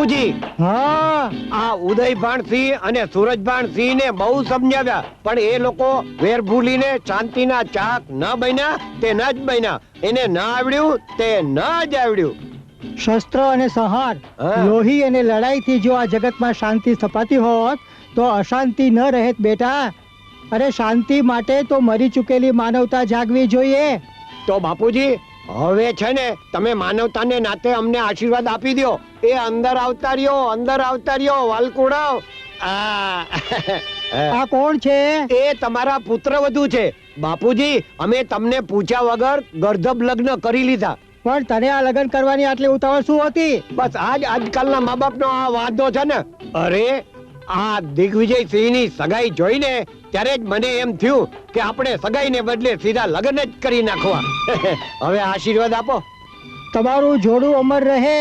બાપુજી, હા, આ ઉદયભાન સિંહ અને સુરજભાન સિંહ ને બહુ સમજાવ્યા, પણ એ લોકો વેર ભૂલીને શાંતિના ચાક ન બન્યા તે ન જ બન્યા. એને ન આવડ્યું તે ન જ આવડ્યું. શસ્ત્ર અને સંહાર, હા. લોહી અને લડાઈથી જો આ જગતમાં શાંતિ સ્થપાતી હોત તો અશાંતિ ન રહેત બેટા. અરે શાંતિ માટે તો મરી ચૂકેલી માનવતા જાગવી જોઈએ. તો બાપુજી, હવે છે ને તમે માનવતાને નાતે અમને આશીર્વાદ આપી દ્યો. એ અંદર આવતા રહ્યો, અંદર આવતા રહ્યો, વાલકુડાવ. આ કોણ છે? એ તમારા પુત્રવધુ છે. બાપુજી, અમે તમને પૂછ્યા વગર ગર્ધબ લગ્ન કરી લીધા. પણ તને આ લગ્ન કરવાની આટલી ઉતાવળ શું હતી? બસ આજકાલના મા બાપનો આ વાંધો છે ને. અરે આ દિગ્વિજય સિંહની સગાઈ જોઈને ત્યારે જ મને એમ થયું કે આપણે સગાઈને બદલે સીધા લગ્ન જ કરી નાખવા. હવે આશીર્વાદ આપો. તમારું જોડું અમર રહે.